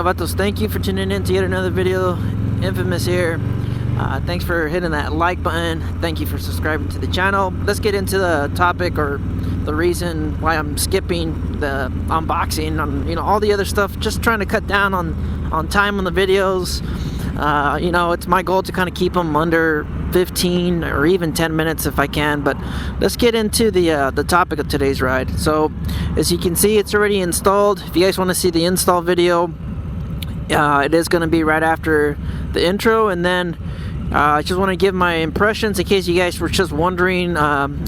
Novatos, thank you for tuning in to yet another video. Infamous here. Thanks for hitting that like button. Thank you for subscribing to the channel. Let's get into the topic, or the reason why I'm skipping the unboxing on, you know, all the other stuff. Just trying to cut down on time on the videos. You know, it's my goal to kind of keep them under 15 or even 10 minutes if I can. But let's get into the topic of today's ride. So as you can see, it's already installed. If you guys want to see the install video, it is going to be right after the intro. And then I just want to give my impressions in case you guys were just wondering,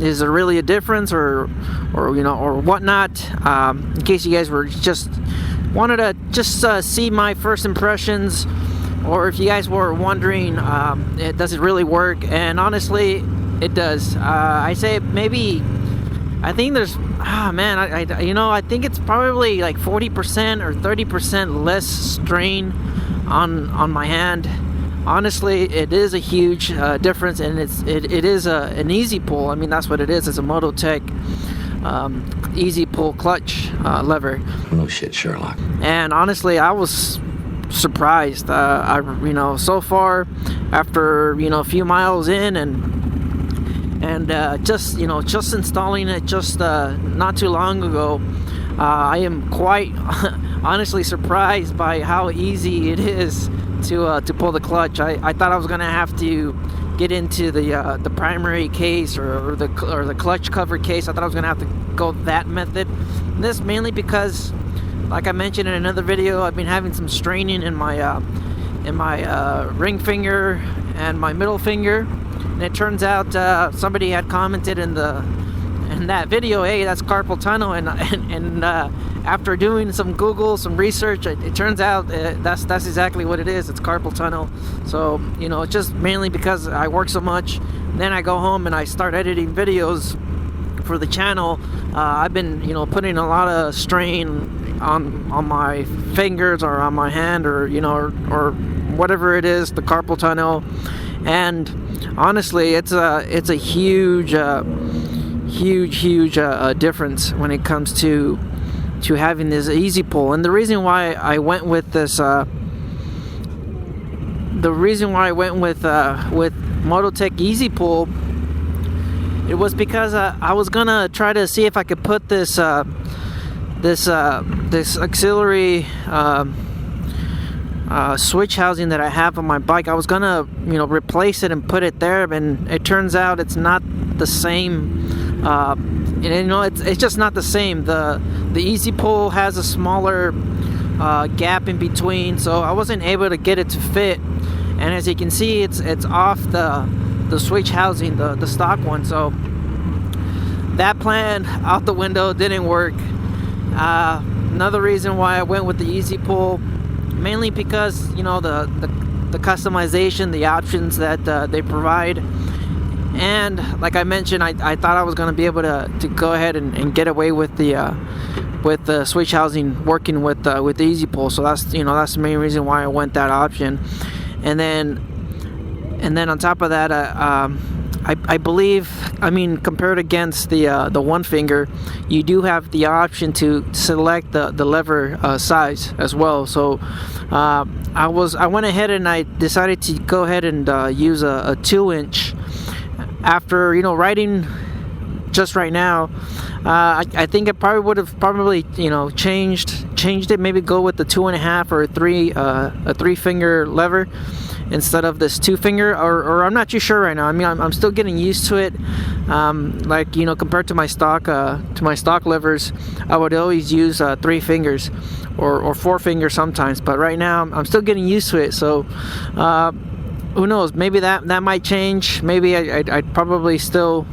is there really a difference or you know, or whatnot. In case you guys were just wanted to just see my first impressions, or if you guys were wondering, does it really work? And honestly, it does. I say maybe, I think there's, man, you know, I think it's probably like 40% or 30% less strain on my hand. Honestly, it is a huge difference, and it is an easy pull. I mean, that's what it is. It's a Mototech easy pull clutch lever. No shit, Sherlock. And honestly, I was surprised. You know, so far, after, you know, a few miles in and just, you know, just installing it just not too long ago, I am quite honestly surprised by how easy it is to pull the clutch. I thought I was gonna have to get into the primary case or the clutch cover case. I thought I was gonna have to go that method. And this mainly because, like I mentioned in another video, I've been having some straining in my ring finger and my middle finger, and it turns out somebody had commented in that video, hey, that's carpal tunnel, and after doing some Google, some research, it turns out that's exactly what it is. It's carpal tunnel. So, you know, it's just mainly because I work so much, then I go home and I start editing videos for the channel. I've been, you know, putting a lot of strain on my fingers or on my hand, or, you know, or whatever it is, the carpal tunnel. And honestly, it's a huge difference when it comes to having this easy pull. And the reason why I went with this, with Mototech easy pull, it was because I was gonna try to see if I could put this auxiliary switch housing that I have on my bike. I was gonna, you know, replace it and put it there, and it turns out it's not the same. And, you know, it's just not the same. The easy pull has a smaller gap in between, so I wasn't able to get it to fit. And as you can see, it's off the switch housing, the stock one. So that plan out the window, didn't work. Another reason why I went with the easy pull, mainly because, you know, the customization, the options that they provide. And like I mentioned, I thought I was going to be able to go ahead and get away with the switch housing working with the easy pull. So that's, you know, that's the main reason why I went that option. And then on top of that, I believe, I mean, compared against the one finger, you do have the option to select the lever size as well. So I went ahead and I decided to go ahead and use a 2-inch. After, you know, riding just right now, I think it probably would have you know, changed it. Maybe go with the 2.5 or a 3-finger lever instead of this 2-finger, or I'm not too sure right now. I mean, I'm still getting used to it. Like, you know, compared to my stock levers, I would always use 3 fingers or 4 fingers sometimes. But right now, I'm still getting used to it. So. Who knows? Maybe that might change. Maybe I'd probably still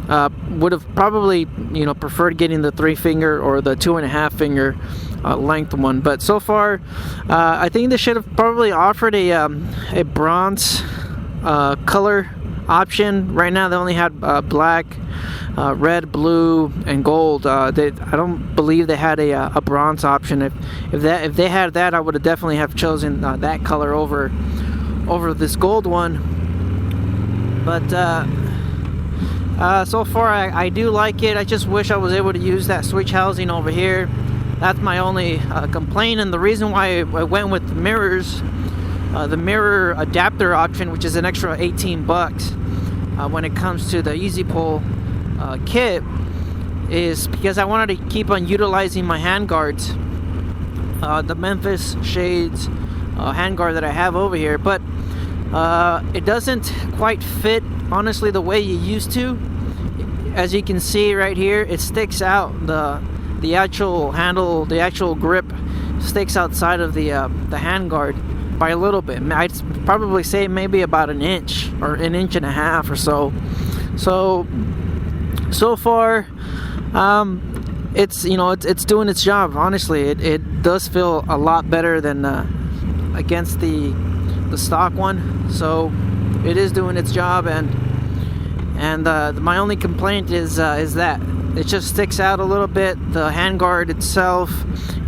would have probably, you know, preferred getting the 3-finger or the 2.5-finger length one. But so far, I think they should have probably offered a bronze color option. Right now, they only had black, red, blue, and gold. I don't believe they had a bronze option. If they had that, I would have definitely have chosen that color over this gold one. But so far I do like it. I just wish I was able to use that switch housing over here. that's my only complaint. And the reason why I went with mirrors, the mirror adapter option, which is an extra 18 bucks when it comes to the Easy Pull kit, is because I wanted to keep on utilizing my handguards, the Memphis shades handguard that I have over here, but it doesn't quite fit, honestly, the way you used to. As you can see right here, it sticks out. The actual handle, the actual grip sticks outside of the handguard by a little bit. I'd probably say maybe about an inch or an inch and a half or so. So far, it's, you know, it's doing its job. Honestly, it does feel a lot better than against the stock one. So it is doing its job, and my only complaint is that it just sticks out a little bit. The handguard itself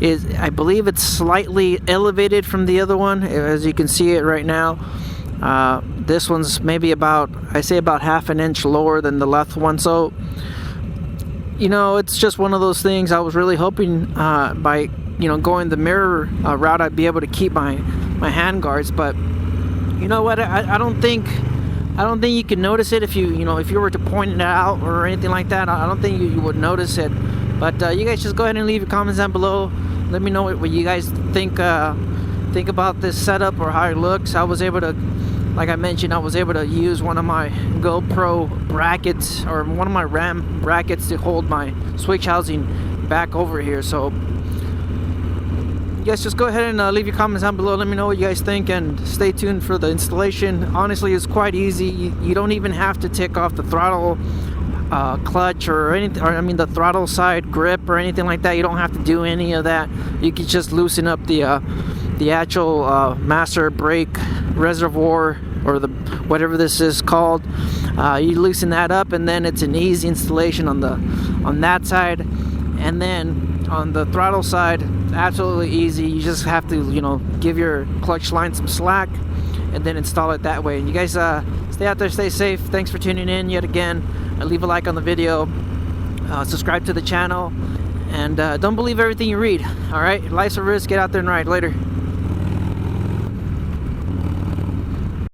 is, I believe it's slightly elevated from the other one, as you can see it right now. This one's maybe about, I say about half an inch lower than the left one. So, you know, it's just one of those things. I was really hoping by, you know, going the mirror route, I'd be able to keep my handguards. But you know what? I don't think you can notice it if you were to point it out or anything like that. I don't think you would notice it. But you guys just go ahead and leave your comments down below. Let me know what you guys think about this setup or how it looks. I was able to, like I mentioned, I was able to use one of my GoPro brackets or one of my RAM brackets to hold my switch housing back over here. So you guys just go ahead and leave your comments down below. Let me know what you guys think, and stay tuned for the installation. Honestly, it's quite easy. You don't even have to take off the throttle clutch or anything, or I mean the throttle side grip or anything like that. You don't have to do any of that. You can just loosen up the actual master brake reservoir, or the whatever this is called. You loosen that up, and then it's an easy installation on that side. And then on the throttle side, absolutely easy. You just have to, you know, give your clutch line some slack and then install it that way. And you guys stay out there, stay safe. Thanks for tuning in yet again. Leave a like on the video, subscribe to the channel, and don't believe everything you read. All right, life's a risk. Get out there and ride. Later.